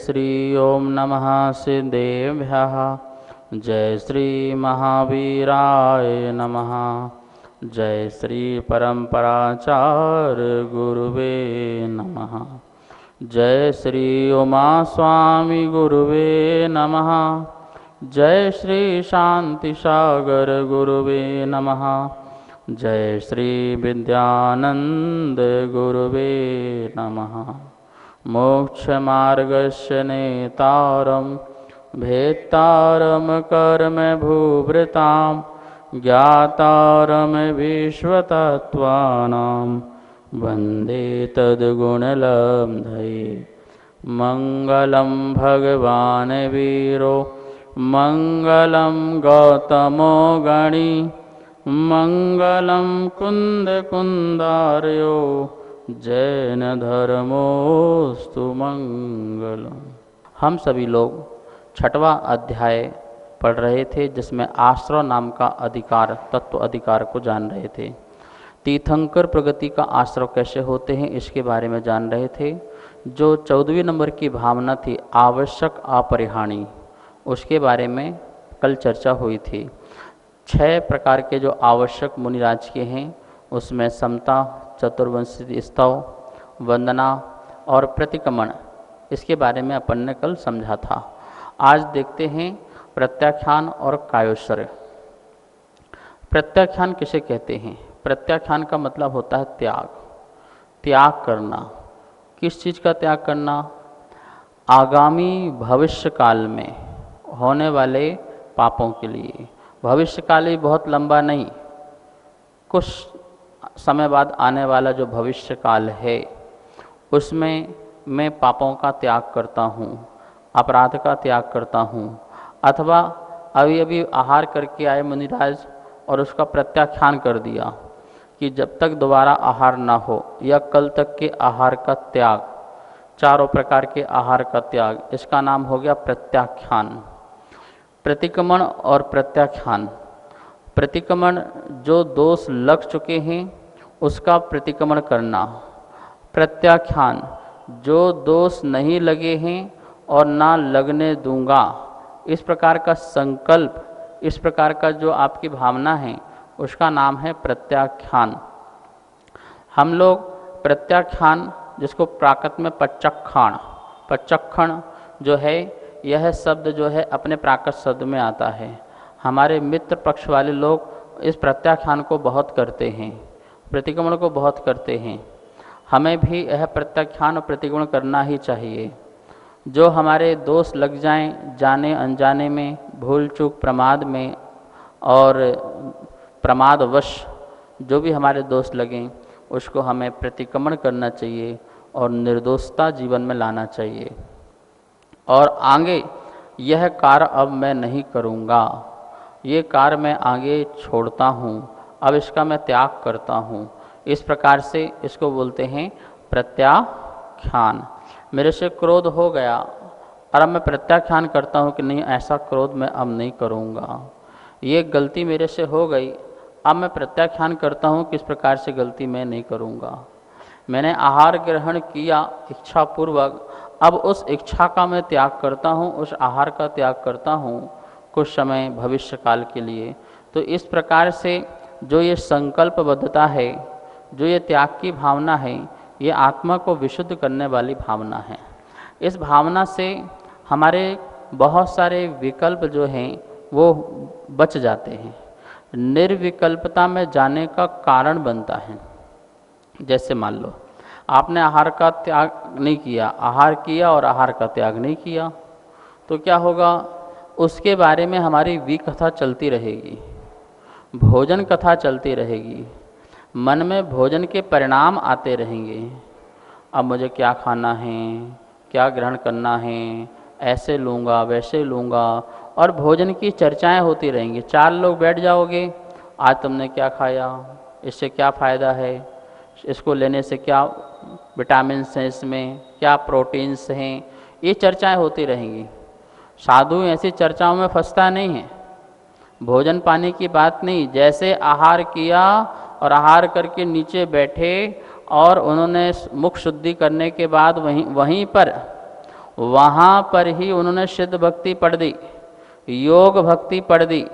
श्री ओम नमः सिद्धेभ्यः। जय श्री महावीराय नमः। जय श्री परम्पराचार्य गुरुवे नमः। जय श्री उमा स्वामी गुरुवे नमः। जय श्री शांति सागर गुरुवे नमः। जय श्री विद्यानंद गुरुवे नमः। मोक्ष मार्गस्य नेतारं भेत्तारं कर्म भूभृतां ज्ञातारं विश्वतत्त्वानां वन्दे तद्गुणलब्धये। मंगलं भगवान् वीरो मंगलं गौतमो गणी मंगलं कुन्दकुन्दार्यो जैन धर्मोस्तु मंगलम। हम सभी लोग छठवां अध्याय पढ़ रहे थे, जिसमें आश्रय नाम का अधिकार, तत्व अधिकार को जान रहे थे। तीर्थंकर प्रगति का आश्रय कैसे होते हैं इसके बारे में जान रहे थे। जो 14वें नंबर की भावना थी आवश्यक अपरिहाणी, उसके बारे में कल चर्चा हुई थी। 6 प्रकार के जो आवश्यक मुनिराज के हैं उसमें समता, चतुर्वंशी स्तव, वंदना और प्रतिक्रमण, इसके बारे में अपन ने कल समझा था। आज देखते हैं प्रत्याख्यान और कायोश्चर्य। प्रत्याख्यान किसे कहते हैं? प्रत्याख्यान का मतलब होता है त्याग, त्याग करना। किस चीज़ का त्याग करना? आगामी भविष्य काल में होने वाले पापों के लिए। भविष्य काल ही बहुत लंबा नहीं, कुछ समय बाद आने वाला जो भविष्य काल है उसमें मैं पापों का त्याग करता हूँ, अपराध का त्याग करता हूँ। अथवा अभी अभी आहार करके आए मुनिराज और उसका प्रत्याख्यान कर दिया कि जब तक दोबारा आहार ना हो, या कल तक के आहार का त्याग, 4 प्रकार के आहार का त्याग, इसका नाम हो गया प्रत्याख्यान। प्रतिक्रमण और प्रत्याख्यान। प्रतिक्रमण जो दोष लग चुके हैं उसका प्रतिक्रमण करना। प्रत्याख्यान जो दोष नहीं लगे हैं और ना लगने दूंगा, इस प्रकार का संकल्प, इस प्रकार का जो आपकी भावना है उसका नाम है प्रत्याख्यान। हम लोग प्रत्याख्यान, जिसको प्राकृत में पचक्खाण, पचक्खण जो है, यह शब्द जो है अपने प्राकृत शब्द में आता है। हमारे मित्र पक्ष वाले लोग इस प्रत्याख्यान को बहुत करते हैं, प्रतिक्रमण को बहुत करते हैं। हमें भी यह प्रत्याख्यान और प्रतिक्रमण करना ही चाहिए। जो हमारे दोष लग जाएं, जाने अनजाने में, भूल चूक प्रमाद में और प्रमादवश जो भी हमारे दोष लगें, उसको हमें प्रतिक्रमण करना चाहिए और निर्दोषता जीवन में लाना चाहिए। और आगे यह कार्य अब मैं नहीं करूँगा, ये कार्य मैं आगे छोड़ता हूँ, अब इसका मैं त्याग करता हूँ। इस प्रकार से इसको बोलते हैं प्रत्याख्यान। मेरे से क्रोध हो गया और अब मैं प्रत्याख्यान करता हूँ कि नहीं, ऐसा क्रोध मैं अब नहीं करूँगा। ये गलती मेरे से हो गई, अब मैं प्रत्याख्यान करता हूँ कि इस प्रकार से गलती मैं नहीं करूँगा। मैंने आहार ग्रहण किया इच्छापूर्वक, अब उस इच्छा का मैं त्याग करता हूँ, उस आहार का त्याग करता हूँ कुछ समय भविष्य काल के लिए। तो इस प्रकार से जो ये संकल्पबद्धता है, जो ये त्याग की भावना है, ये आत्मा को विशुद्ध करने वाली भावना है। इस भावना से हमारे बहुत सारे विकल्प जो हैं वो बच जाते हैं, निर्विकल्पता में जाने का कारण बनता है। जैसे मान लो आपने आहार का त्याग नहीं किया, आहार किया और आहार का त्याग नहीं किया, तो क्या होगा? उसके बारे में हमारी विकथा चलती रहेगी, भोजन कथा चलती रहेगी, मन में भोजन के परिणाम आते रहेंगे। अब मुझे क्या खाना है, क्या ग्रहण करना है, ऐसे लूँगा वैसे लूँगा, और भोजन की चर्चाएं होती रहेंगी। 4 लोग बैठ जाओगे, आज तुमने क्या खाया, इससे क्या फ़ायदा है, इसको लेने से क्या विटामिन हैं, इसमें क्या प्रोटीन्स हैं, ये चर्चाएं होती रहेंगी। साधु ऐसी चर्चाओं में फंसता नहीं है, भोजन पानी की बात नहीं। जैसे आहार किया और आहार करके नीचे बैठे और उन्होंने मुख शुद्धि करने के बाद वहीं पर वहाँ पर ही उन्होंने सिद्ध भक्ति पढ़ दी, योग भक्ति पढ़ दी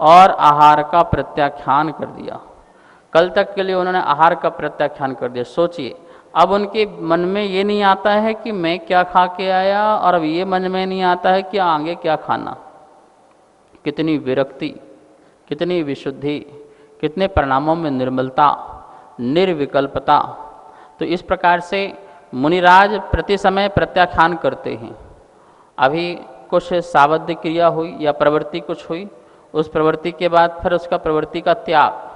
और आहार का प्रत्याख्यान कर दिया। कल तक के लिए उन्होंने आहार का प्रत्याख्यान कर दिया। सोचिए, अब उनके मन में ये नहीं आता है कि मैं क्या खा के आया, और अब ये मन में नहीं आता है कि आगे क्या खाना। कितनी विरक्ति, कितनी विशुद्धि, कितने परिणामों में निर्मलता, निर्विकल्पता। तो इस प्रकार से मुनिराज प्रति समय प्रत्याख्यान करते हैं। अभी कुछ सावध्य क्रिया हुई या प्रवृत्ति कुछ हुई, उस प्रवृत्ति के बाद फिर उसका प्रवृत्ति का त्याग।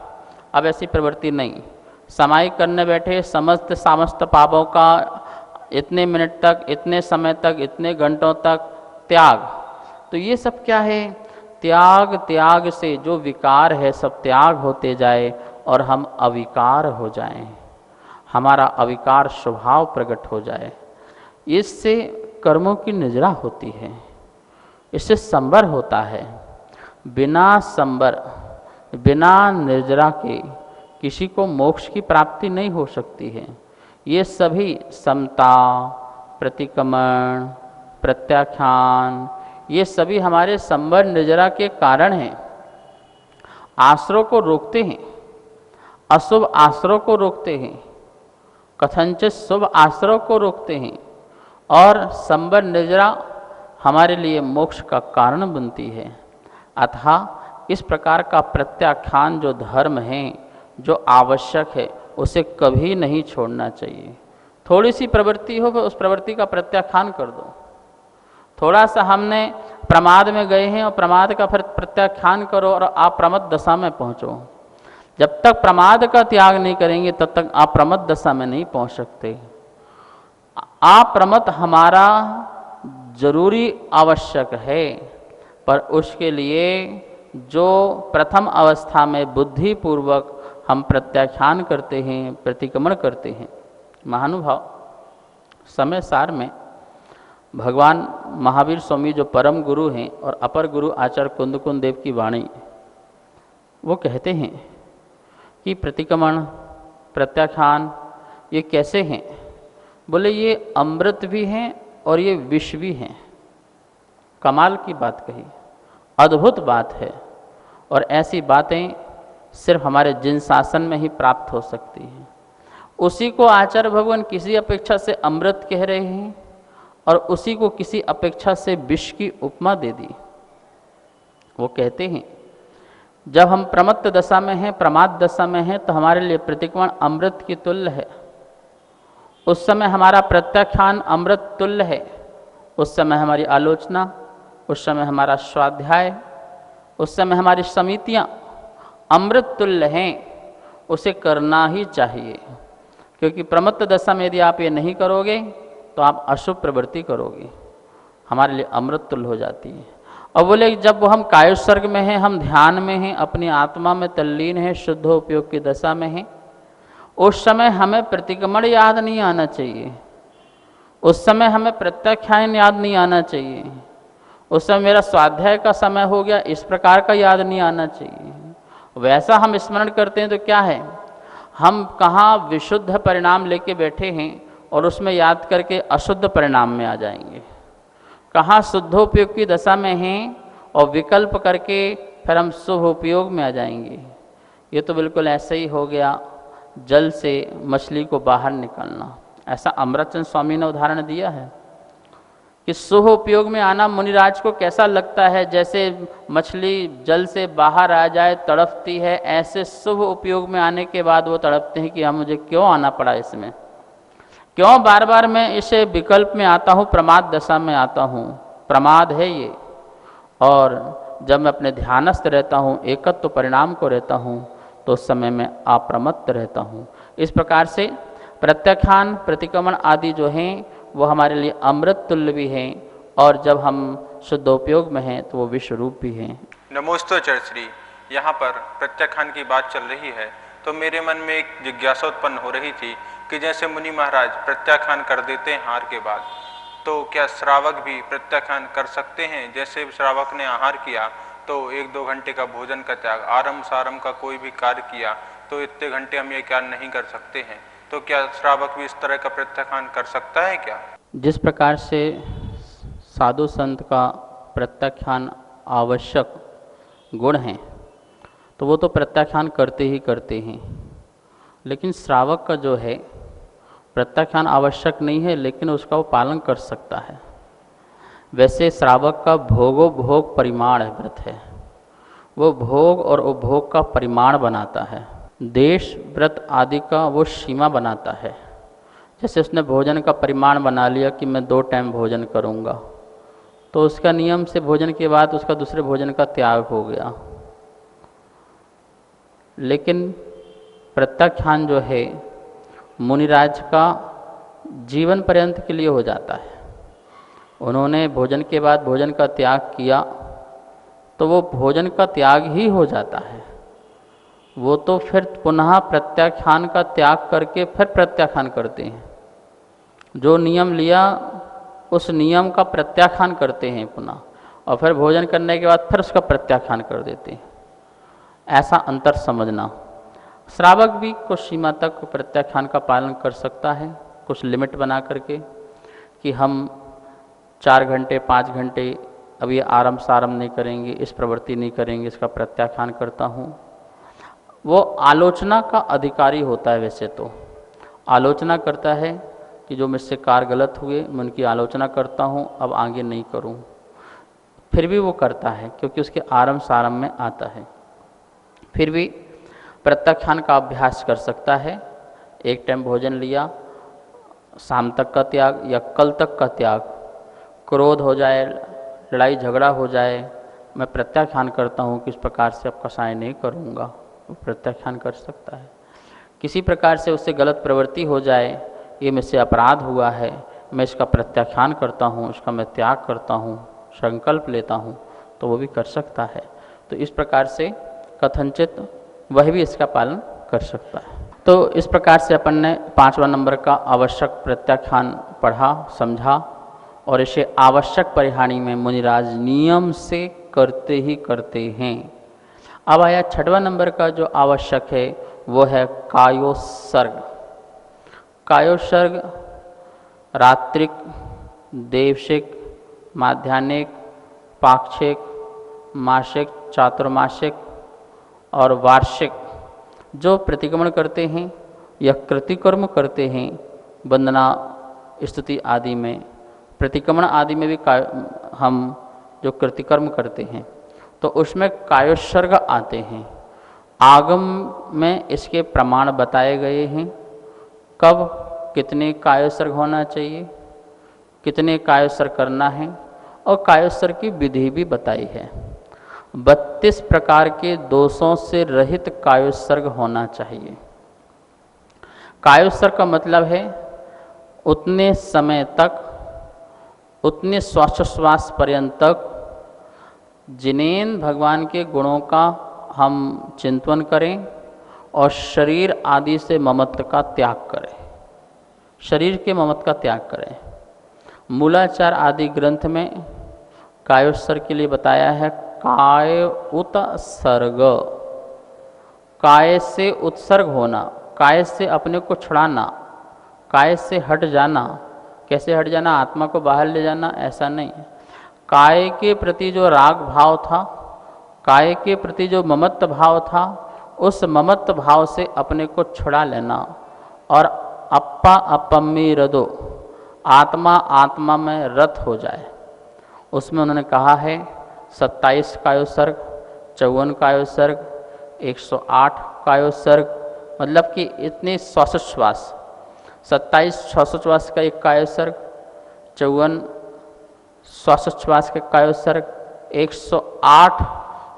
अब ऐसी प्रवृत्ति नहीं, समाई करने बैठे समस्त पापों का इतने मिनट तक, इतने समय तक, इतने घंटों तक त्याग। तो ये सब क्या है? त्याग, त्याग से जो विकार है सब त्याग होते जाए और हम अविकार हो जाएं, हमारा अविकार स्वभाव प्रकट हो जाए। इससे कर्मों की निजरा होती है, इससे संवर होता है। बिना संवर, बिना निर्जरा के किसी को मोक्ष की प्राप्ति नहीं हो सकती है। ये सभी समता, प्रतिक्रमण, प्रत्याख्यान, ये सभी हमारे संवर निर्जरा के कारण हैं। आश्रयों को रोकते हैं, अशुभ आश्रयों को रोकते हैं, कथनचित शुभ आश्रयों को रोकते हैं, और संवर निर्जरा हमारे लिए मोक्ष का कारण बनती है। अतः इस प्रकार का प्रत्याख्यान जो धर्म है, जो आवश्यक है, उसे कभी नहीं छोड़ना चाहिए। थोड़ी सी प्रवृत्ति हो, उस प्रवृत्ति का प्रत्याख्यान कर दो। थोड़ा सा हमने प्रमाद में गए हैं और प्रमाद का फिर प्रत्याख्यान करो और आप प्रमद दशा में पहुँचो। जब तक प्रमाद का त्याग नहीं करेंगे तब तक आप प्रमद दशा में नहीं पहुँच सकते। आप प्रमद हमारा जरूरी आवश्यक है, पर उसके लिए जो प्रथम अवस्था में बुद्धिपूर्वक हम प्रत्याख्यान करते हैं, प्रतिक्रमण करते हैं। महानुभाव, समय सार में भगवान महावीर स्वामी जो परम गुरु हैं और अपर गुरु आचार्य कुंदकुंद देव की वाणी, वो कहते हैं कि प्रतिक्रमण, प्रत्याख्यान ये कैसे हैं? बोले ये अमृत भी हैं और ये विष भी हैं। कमाल की बात कही, अद्भुत बात है। और ऐसी बातें सिर्फ हमारे जिन शासन में ही प्राप्त हो सकती हैं। उसी को आचार्य भगवान किसी अपेक्षा से अमृत कह रहे हैं और उसी को किसी अपेक्षा से विष की उपमा दे दी। वो कहते हैं जब हम प्रमत्त दशा में हैं, प्रमाद दशा में हैं, तो हमारे लिए प्रतिक्रमण अमृत की तुल्य है। उस समय हमारा प्रत्याख्यान अमृत तुल्य है। उस समय हमारी आलोचना, उस समय हमारा स्वाध्याय, उस समय हमारी समितियाँ अमृत तुल्य हैं। उसे करना ही चाहिए, क्योंकि प्रमत्त दशा में यदि आप ये नहीं करोगे तो आप अशुभ प्रवृत्ति करोगे, हमारे लिए अमृत तुल्य हो जाती है। और बोले जब वो हम कायोत्सर्ग में हैं, हम ध्यान में हैं, अपनी आत्मा में तल्लीन हैं, शुद्ध उपयोग की दशा में हैं, उस समय हमें प्रतिक्रमण याद नहीं आना चाहिए, उस समय हमें प्रत्याख्यान याद नहीं आना चाहिए, उस समय मेरा स्वाध्याय का समय हो गया इस प्रकार का याद नहीं आना चाहिए। वैसा हम स्मरण करते हैं तो क्या है, हम कहाँ विशुद्ध परिणाम लेके बैठे हैं और उसमें याद करके अशुद्ध परिणाम में आ जाएंगे। कहाँ शुद्धोपयोग की दशा में हैं और विकल्प करके फिर हम शुभ उपयोग में आ जाएंगे। ये तो बिल्कुल ऐसे ही हो गया जल से मछली को बाहर निकालना। ऐसा अमृतचंद स्वामी ने उदाहरण दिया है कि शुभ उपयोग में आना मुनिराज को कैसा लगता है, जैसे मछली जल से बाहर आ जाए तड़पती है, ऐसे शुभ उपयोग में आने के बाद वो तड़पते हैं कि हम मुझे क्यों आना पड़ा इसमें, क्यों बार बार मैं इसे विकल्प में आता हूँ, प्रमाद दशा में आता हूँ। प्रमाद है ये। और जब मैं अपने ध्यानस्थ रहता हूँ, एकत्व परिणाम को रहता हूँ, तो उस समय मैं अप्रमत्त रहता हूँ। इस प्रकार से प्रत्याख्यान, प्रतिक्रमण आदि जो हैं वो हमारे लिए अमृत तुल्य भी हैं, और जब हम शुद्धोपयोग में हैं तो वो विश्व रूप भी हैं। नमोस्तु चर्चरी। यहाँ पर प्रत्याख्यान की बात चल रही है तो मेरे मन में एक जिज्ञासा उत्पन्न हो रही थी कि जैसे मुनि महाराज प्रत्याख्यान कर देते हैं आहार के बाद, तो क्या श्रावक भी प्रत्याख्यान कर सकते हैं? जैसे श्रावक ने आहार किया तो 1-2 घंटे का भोजन का त्याग, आरंभ सारंभ का कोई भी कार्य किया तो इतने घंटे हम ये कार्य नहीं कर सकते हैं, तो क्या श्रावक भी इस तरह का प्रत्याख्यान कर सकता है क्या? जिस प्रकार से साधु संत का प्रत्याख्यान आवश्यक गुण है, तो वो तो प्रत्याख्यान करते ही करते हैं। लेकिन श्रावक का जो है प्रत्याख्यान आवश्यक नहीं है, लेकिन उसका वो पालन कर सकता है। वैसे श्रावक का भोगोपभोग परिमाण है, व्रत है, वो भोग और उपभोग का परिमाण बनाता है। देश व्रत आदि का वो सीमा बनाता है। जैसे उसने भोजन का परिमाण बना लिया कि मैं 2 टाइम भोजन करूँगा, तो उसका नियम से भोजन के बाद उसका दूसरे भोजन का त्याग हो गया। लेकिन प्रत्याख्यान जो है मुनिराज का जीवन पर्यंत के लिए हो जाता है। उन्होंने भोजन के बाद भोजन का त्याग किया तो वो भोजन का त्याग ही हो जाता है। वो तो फिर पुनः प्रत्याख्यान का त्याग करके फिर प्रत्याख्यान करते हैं। जो नियम लिया उस नियम का प्रत्याख्यान करते हैं पुनः, और फिर भोजन करने के बाद फिर उसका प्रत्याख्यान कर देते हैं। ऐसा अंतर समझना। श्रावक भी कुछ सीमा तक प्रत्याख्यान का पालन कर सकता है, कुछ लिमिट बना करके कि हम 4 घंटे 5 घंटे अब ये आराम सारम नहीं करेंगे, इस प्रवृत्ति नहीं करेंगे, इसका प्रत्याख्यान करता हूँ। वो आलोचना का अधिकारी होता है। वैसे तो आलोचना करता है कि जो मुझसे कार्य गलत हुए मैं उनकी आलोचना करता हूँ, अब आगे नहीं करूँ। फिर भी वो करता है क्योंकि उसके आरम सारम में आता है। फिर भी प्रत्याख्यान का अभ्यास कर सकता है। 1 टाइम भोजन लिया, शाम तक का त्याग या कल तक का त्याग। क्रोध हो जाए, लड़ाई झगड़ा हो जाए, मैं प्रत्याख्यान करता हूँ कि इस प्रकार से अब कसाय नहीं करूँगा, वो प्रत्याख्यान कर सकता है। किसी प्रकार से उससे गलत प्रवृत्ति हो जाए, ये मुझसे अपराध हुआ है, मैं इसका प्रत्याख्यान करता हूँ, इसका मैं त्याग करता हूँ, संकल्प लेता हूँ, तो वो भी कर सकता है। तो इस प्रकार से कथनचित वह भी इसका पालन कर सकता है। तो इस प्रकार से अपन ने 5वां नंबर का आवश्यक प्रत्याख्यान पढ़ा, समझा, और इसे आवश्यक परिहानी में मुनिराज नियम से करते ही करते हैं। अब आया 6वां नंबर का जो आवश्यक है वो है कायोत्सर्ग। कायोत्सर्ग रात्रिक, देवशिक, माध्याह्निक, पाक्षिक, मासिक, चातुर्मासिक और वार्षिक जो प्रतिक्रमण करते हैं या कृतिकर्म करते हैं, वंदना स्तुति आदि में, प्रतिक्रमण आदि में भी हम जो कृतिकर्म करते हैं तो उसमें कायोत्सर्ग आते हैं। आगम में इसके प्रमाण बताए गए हैं, कब कितने कायोत्सर्ग होना चाहिए, कितने कायोत्सर्ग करना है, और कायोत्सर्ग की विधि भी बताई है। 32 प्रकार के दोषों से रहित कायोत्सर्ग होना चाहिए। कायोत्सर्ग का मतलब है उतने समय तक, उतने श्वासोच्छ्वास पर्यंत तक जिनेन भगवान के गुणों का हम चिंतन करें और शरीर आदि से ममत्व का त्याग करें, शरीर के ममत्व का त्याग करें। मूलाचार आदि ग्रंथ में कायोत्सर्ग के लिए बताया है काय उत्सर्ग, काय से उत्सर्ग होना, काय से अपने को छुड़ाना, काय से हट जाना। कैसे हट जाना? आत्मा को बाहर ले जाना, ऐसा नहीं। काय के प्रति जो राग भाव था, काय के प्रति जो ममत्व भाव था, उस ममत्व भाव से अपने को छुड़ा लेना और अप्पा अपम्मी रदो, आत्मा आत्मा में रत हो जाए। उसमें उन्होंने कहा है 27 कायोत्सर्ग, 54 कायोत्सर्ग, 108 कायोत्सर्ग, मतलब कि इतने श्वासोच्छ्वास, 27 श्वासोच्छ्वास का एक कायोत्सर्ग, 54 श्वासोच्छ्वास का कायोत्सर्ग, 108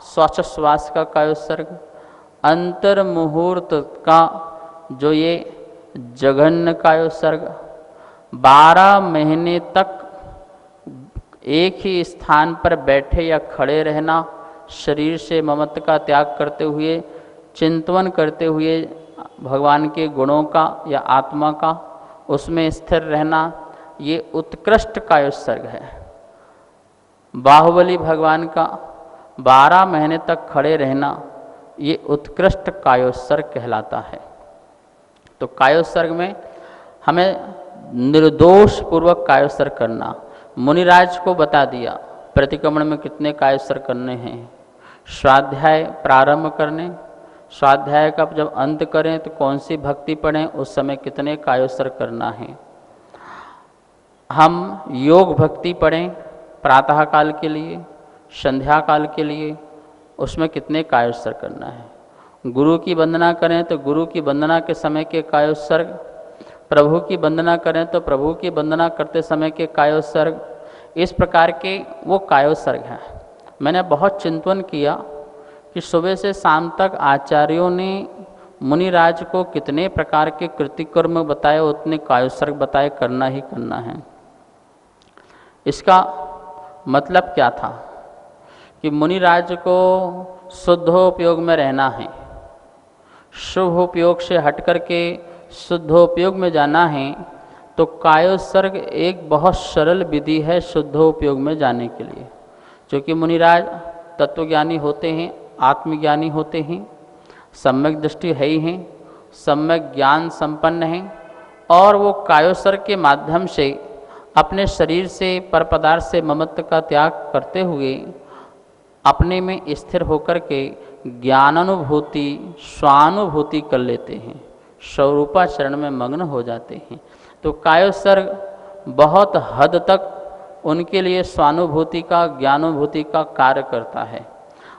श्वासोच्छ्वास का कायोत्सर्ग, अंतर मुहूर्त का जो ये जघन्य कायोत्सर्ग, 12 महीने तक एक ही स्थान पर बैठे या खड़े रहना, शरीर से ममत्व का त्याग करते हुए, चिंतन करते हुए भगवान के गुणों का या आत्मा का, उसमें स्थिर रहना, ये उत्कृष्ट कायोत्सर्ग है। बाहुबली भगवान का 12 महीने तक खड़े रहना, ये उत्कृष्ट कायोत्सर्ग कहलाता है। तो कायोत्सर्ग में हमें निर्दोष पूर्वक कायोत्सर्ग करना, मुनिराज को बता दिया प्रतिक्रमण में कितने कायोत्सर्ग करने हैं, स्वाध्याय प्रारंभ करने, स्वाध्याय का जब अंत करें तो कौन सी भक्ति पढ़ें, उस समय कितने कायोत्सर्ग करना है। हम योग भक्ति पढ़ें प्रातः काल के लिए, संध्या काल के लिए, उसमें कितने कायोत्सर्ग करना है। गुरु की वंदना करें तो गुरु की वंदना के समय के कायोत्सर्ग, प्रभु की वंदना करें तो प्रभु की वंदना करते समय के कायोत्सर्ग, इस प्रकार के वो कायोत्सर्ग हैं। मैंने बहुत चिंतन किया कि सुबह से शाम तक आचार्यों ने मुनिराज को कितने प्रकार के कृतिकर्म बताए, उतने कायोत्सर्ग बताए, करना ही करना है। इसका मतलब क्या था कि मुनिराज को शुद्धोपयोग में रहना है, शुभोपयोग से हट करके शुद्धोपयोग में जाना है, तो कायोत्सर्ग एक बहुत सरल विधि है शुद्धोपयोग में जाने के लिए। क्योंकि मुनिराज तत्वज्ञानी होते हैं, आत्मज्ञानी होते हैं, सम्यक दृष्टि है ही हैं, सम्यक ज्ञान संपन्न हैं, और वो कायोत्सर्ग के माध्यम से अपने शरीर से पर पदार्थ से ममत्व का त्याग करते हुए अपने में स्थिर होकर के ज्ञानानुभूति स्वानुभूति कर लेते हैं, स्वरूपाचरण में मग्न हो जाते हैं। तो कायोत्सर्ग बहुत हद तक उनके लिए स्वानुभूति का, ज्ञानुभूति का कार्य करता है।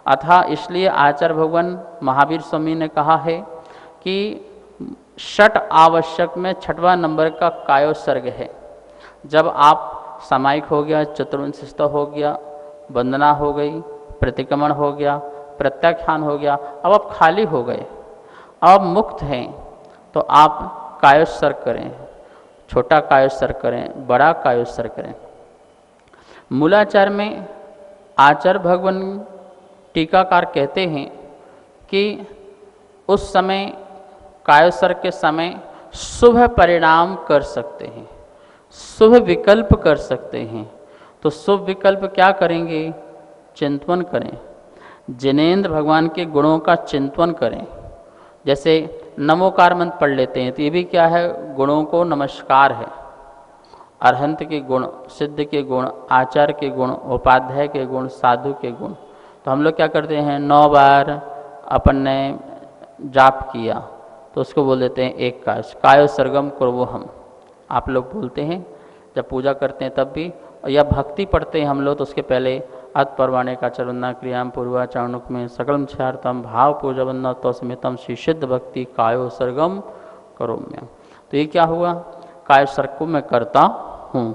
अतः इसलिए आचार्य भगवान महावीर स्वामी ने कहा है कि षट आवश्यक में छठवां नंबर का कायोत्सर्ग है। जब आप सामायिक हो गया, चतुर्विंशता हो गया, वंदना हो गई, प्रतिक्रमण हो गया, प्रत्याख्यान हो गया, अब आप खाली हो गए, अब मुक्त हैं, तो आप कायोत्सर्ग करें, छोटा कायोत्सर्ग करें, बड़ा कायोत्सर्ग करें। मूलाचार में आचार्य भगवान टीकाकार कहते हैं कि उस समय कायोत्सर्ग के समय शुभ परिणाम कर सकते हैं, शुभ विकल्प कर सकते हैं। तो शुभ विकल्प क्या करेंगे? चिंतन करें, जिनेंद्र भगवान के गुणों का चिंतन करें। जैसे नमोकार मंत्र पढ़ लेते हैं तो ये भी क्या है? गुणों को नमस्कार है। अरहंत के गुण, सिद्ध के गुण, आचार्य के गुण, उपाध्याय के गुण, साधु के गुण। तो हम लोग क्या करते हैं, 9 बार अपन ने जाप किया तो उसको बोल देते हैं एक कायोत्सर्गम कुर्वो हम। आप लोग बोलते हैं जब पूजा करते हैं तब भी, या भक्ति पढ़ते हैं हम लोग तो उसके पहले अत परवाणे का चरवन्ना क्रियाम पूर्वाचारणुक में सकलम क्षारतम भाव पूजा वंदना तो समितम श्री सिद्ध भक्ति कायोत्सर्गम करोम्य। तो ये क्या हुआ? कायोत्सर्ग को मैं करता हूँ।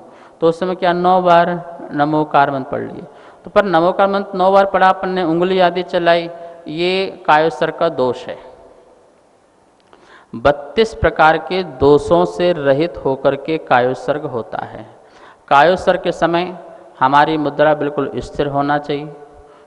तो उस समय क्या 9 बार नमोकार मंत्र पढ़ लिए। तो पर नमोकार मंत्र 9 बार पढ़ा, अपन ने उंगली आदि चलाई, ये कायोत्सर्ग का दोष है। 32 प्रकार के दोषों से रहित होकर के कायोत्सर्ग होता है। कायोत्सर्ग के समय हमारी मुद्रा बिल्कुल स्थिर होना चाहिए,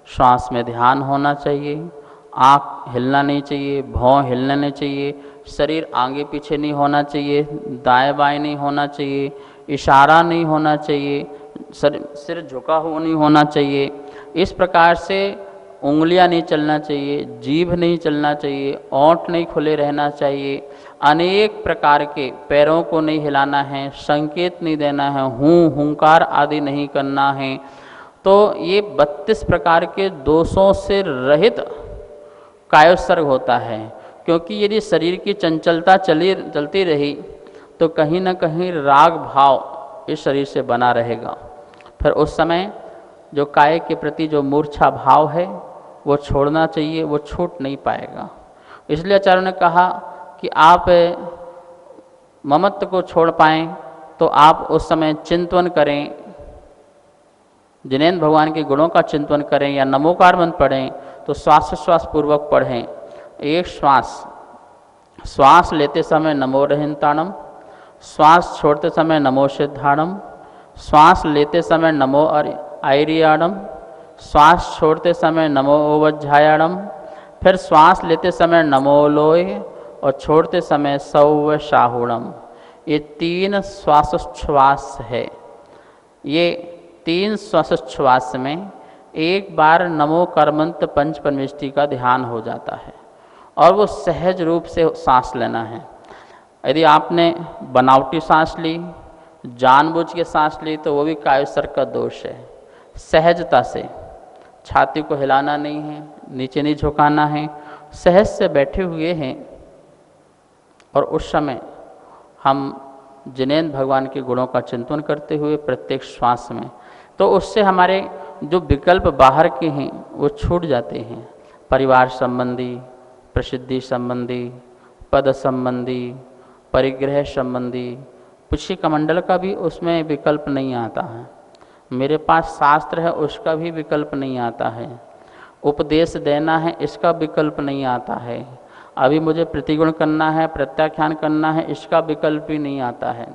श्वास में ध्यान होना चाहिए, आँख हिलना नहीं चाहिए, भौं हिलना नहीं चाहिए, शरीर आगे पीछे नहीं होना चाहिए, दाएं बाएं नहीं होना चाहिए, इशारा नहीं होना चाहिए, सिर झुका हुआ नहीं होना चाहिए। इस प्रकार से उंगलियां नहीं चलना चाहिए, जीभ नहीं चलना चाहिए, ओंठ नहीं खुले रहना चाहिए, अनेक प्रकार के पैरों को नहीं हिलाना है, संकेत नहीं देना है, हूँ हुंकार आदि नहीं करना है। तो ये 32 प्रकार के दोषों से रहित कायोत्सर्ग होता है। क्योंकि यदि शरीर की चंचलता चलती रही तो कहीं ना कहीं राग भाव इस शरीर से बना रहेगा। फिर उस समय जो काय के प्रति जो मूर्छा भाव है वो छोड़ना चाहिए, वो छूट नहीं पाएगा। इसलिए आचार्यों ने कहा कि आप ममत्व को छोड़ पाएँ तो आप उस समय चिंतन करें, जिनेंद्र भगवान के गुणों का चिंतन करें, या नमोकार मंत्र पढ़ें तो श्वास पूर्वक पढ़ें। एक श्वास लेते समय नमो रहंताणम, श्वास छोड़ते समय नमो सिद्धाणम, श्वास लेते समय नमो आयरियाणम, श्वास छोड़ते समय नमो ओवज्झायाणम, फिर श्वास लेते समय नमो लोय और छोड़ते समय सौव शाहुणम। ये 3 श्वासोच्छ्वास है। ये 3 श्वासोच्छ्वास में एक बार नमो कर्मंत पंच परमेष्टि का ध्यान हो जाता है और वो सहज रूप से सांस लेना है। यदि आपने बनावटी सांस ली जानबूझ के सांस ली तो वो भी कायोत्सर्ग का दोष है। सहजता से छाती को हिलाना नहीं है, नीचे नहीं झुकाना है, सहज से बैठे हुए हैं और उस समय हम जिनेंद्र भगवान के गुणों का चिंतन करते हुए प्रत्येक श्वास में, तो उससे हमारे जो विकल्प बाहर के हैं वो छूट जाते हैं। परिवार संबंधी, प्रसिद्धि संबंधी, पद संबंधी, परिग्रह संबंधी, पुष्य कमंडल का भी उसमें विकल्प नहीं आता है। मेरे पास शास्त्र है उसका भी विकल्प नहीं आता है। उपदेश देना है इसका विकल्प नहीं आता है। अभी मुझे प्रतिगुण करना है, प्रत्याख्यान करना है, इसका विकल्प ही नहीं आता है।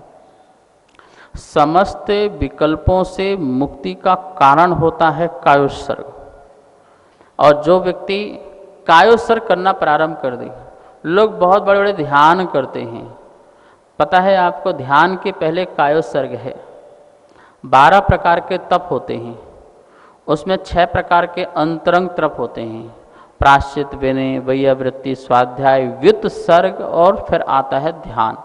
समस्त विकल्पों से मुक्ति का कारण होता है कायोत्सर्ग। और जो व्यक्ति कायोत्सर्ग करना प्रारंभ कर दे, लोग बहुत बड़े बड़े ध्यान करते हैं, पता है आपको, ध्यान के पहले कायोत्सर्ग है। 12 प्रकार के तप होते हैं, उसमें 6 प्रकार के अंतरंग तप होते हैं, प्राश्चित, विनय, वैयावृत्ति, स्वाध्याय, व्युत्सर्ग और फिर आता है ध्यान।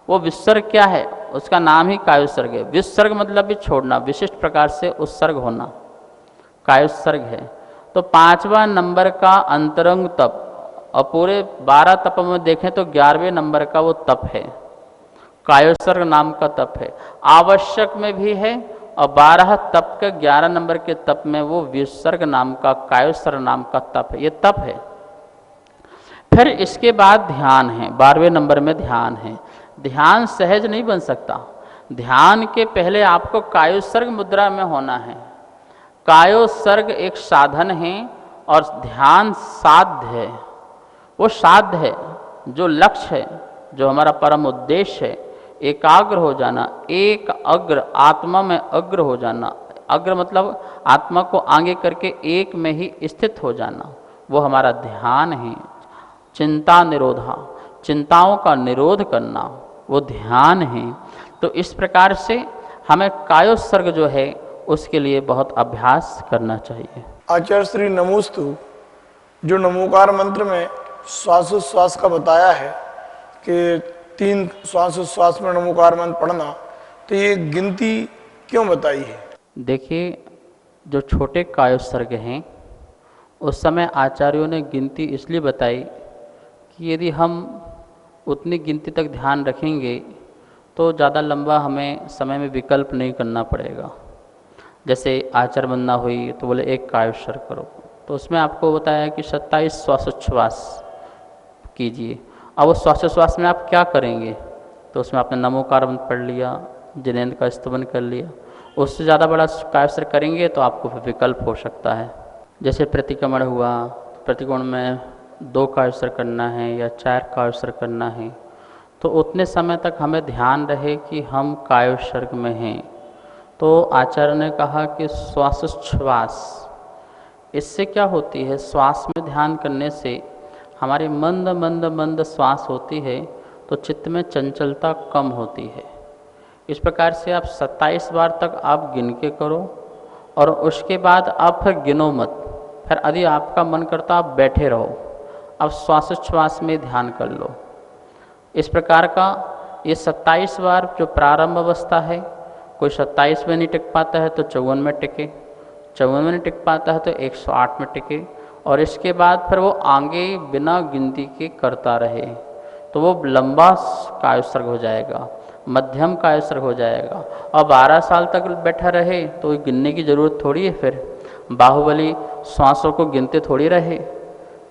वो विसर्ग क्या है, उसका नाम ही कायोत्सर्ग है। विसर्ग मतलब भी छोड़ना, विशिष्ट प्रकार से उत्सर्ग होना, कायोत्सर्ग है। तो 5वां नंबर का अंतरंग तप, और पूरे 12 तपों में देखें तो 11वें नंबर का वो तप है, कायोत्सर्ग नाम का तप है। आवश्यक में भी है और 12 तप के 11 नंबर के तप में वो विसर्ग नाम का, कायोत्सर्ग नाम का तप है, ये तप है। फिर इसके बाद ध्यान है, 12वें नंबर में ध्यान है। ध्यान सहज नहीं बन सकता, ध्यान के पहले आपको कायोत्सर्ग मुद्रा में होना है। कायोत्सर्ग एक साधन है और ध्यान साध्य है। वो साध्य है, जो लक्ष्य है, जो हमारा परम उद्देश्य है, एकाग्र हो जाना, एक अग्र, आत्मा में अग्र हो जाना। अग्र मतलब आत्मा को आगे करके एक में ही स्थित हो जाना, वो हमारा ध्यान है। चिंता निरोधा, चिंताओं का निरोध करना, वो ध्यान है। तो इस प्रकार से हमें कायोत्सर्ग जो है उसके लिए बहुत अभ्यास करना चाहिए। आचार्य श्री नमोस्तु जो नमोकार मंत्र में श्वासोच्छ्वास का बताया है कि 3 श्वासोच्छ्वास में नमोकार मंत्र पढ़ना, तो ये गिनती क्यों बताई है? देखिए, जो छोटे कायोत्सर्ग हैं उस समय आचार्यों ने गिनती इसलिए बताई कि यदि हम उतनी गिनती तक ध्यान रखेंगे तो ज़्यादा लंबा हमें समय में विकल्प नहीं करना पड़ेगा। जैसे आचार बनना हुई तो बोले 1 कायोत्सर्ग करो, तो उसमें आपको बताया कि 27 श्वासोच्छ्वास कीजिए। अब उस श्वासोच्छ्वास में आप क्या करेंगे, तो उसमें आपने नमोकार मंत्र पढ़ लिया, जिनेंद्र का स्तवन कर लिया। उससे ज़्यादा बड़ा कायोत्सर्ग करेंगे तो आपको विकल्प हो सकता है। जैसे प्रतिक्रमण हुआ, प्रतिकोण में 2 कायोत्सर्ग करना है या 4 कायोत्सर्ग करना है, तो उतने समय तक हमें ध्यान रहे कि हम कायोत्सर्ग में हैं। तो आचार्य ने कहा कि श्वासोच्छ्वास, इससे क्या होती है, श्वास में ध्यान करने से हमारी मंद मंद मंद श्वास होती है तो चित्त में चंचलता कम होती है। इस प्रकार से आप 27 बार तक आप गिन के करो और उसके बाद आप फिर गिनो मत। फिर यदि आपका मन करता आप बैठे रहो, अब श्वासोच्छ्वास में ध्यान कर लो। इस प्रकार का ये 27 बार जो प्रारंभ अवस्था है, कोई 27 में नहीं टिक पाता है तो 54 में टिके, 54 में नहीं टिक पाता है तो 108 में टिके, और इसके बाद फिर वो आगे बिना गिनती के करता रहे तो वो लंबा कायोत्सर्ग हो जाएगा, मध्यम कायोत्सर्ग हो जाएगा। और 12 साल तक बैठा रहे तो गिनने की ज़रूरत थोड़ी है। फिर बाहुबली श्वासों को गिनते थोड़ी रहे,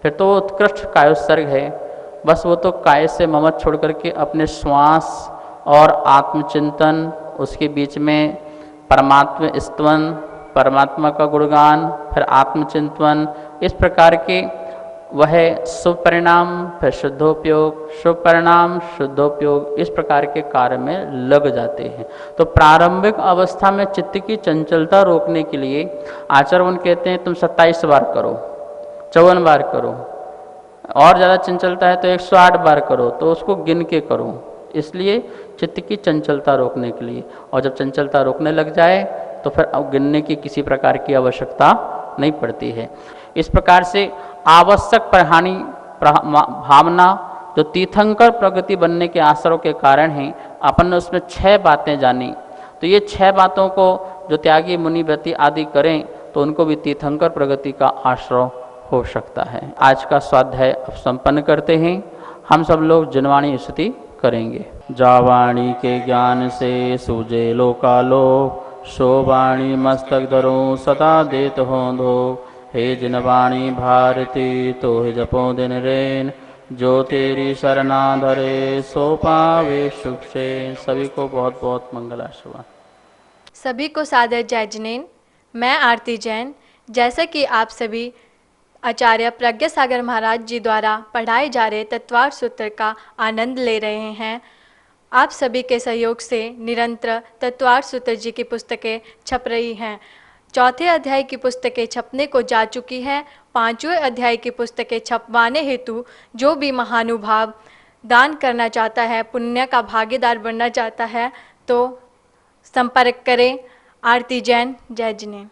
फिर तो वो उत्कृष्ट कायोत्सर्ग है। बस वो तो काय से ममत छोड़ करके अपने श्वास और आत्मचिंतन, उसके बीच में परमात्मा स्तवन, परमात्मा का गुणगान, फिर आत्मचिंतन, इस प्रकार के वह शुभ परिणाम, फिर शुद्धोपयोग, शुभ परिणाम, शुद्धोपयोग, इस प्रकार के कार्य में लग जाते हैं। तो प्रारंभिक अवस्था में चित्त की चंचलता रोकने के लिए आचार्य कहते हैं तुम 27 बार करो, 54 बार करो, और ज़्यादा चंचलता है तो 108 बार करो, तो उसको गिन के करो, इसलिए चित्त की चंचलता रोकने के लिए। और जब चंचलता रोकने लग जाए तो फिर अब गिनने की किसी प्रकार की आवश्यकता नहीं पड़ती है। इस प्रकार से आवश्यक भावना जो तीर्थंकर प्रगति बनने के आश्रय के कारण ही अपन ने उसमें 6 बातें जानी। तो ये 6 बातों को जो त्यागी मुनि व्रती आदि करें तो उनको भी तीर्थंकर प्रगति का आश्रय हो सकता है। आज का स्वाध्याय अब संपन्न करते हैं। हम सब लोग जिनवाणी स्तुति करेंगे। जावाणी के ज्ञान से सूझे लोकालोक, शोवाणी मस्तक धरो सदा देत हो धो। हे जिनवाणी भारती तो हे जपो दिन रेन, जो तेरी शरणा धरे सो पावे सुख से। सभी को बहुत बहुत मंगल आशीर्वाद। सभी को सादर जय जिनेन। मैं आरती जैन। जैसा कि आप सभी आचार्य प्रज्ञा सागर महाराज जी द्वारा पढ़ाए जा रहे तत्वार्थ सूत्र का आनंद ले रहे हैं, आप सभी के सहयोग से निरंतर तत्वार्थ सूत्र जी की पुस्तकें छप रही हैं। 4थे अध्याय की पुस्तकें छपने को जा चुकी हैं। 5वें अध्याय की पुस्तकें छपवाने हेतु जो भी महानुभाव दान करना चाहता है, पुण्य का भागीदार बनना चाहता है, तो संपर्क करें। आरती जैन, जय जिनेन।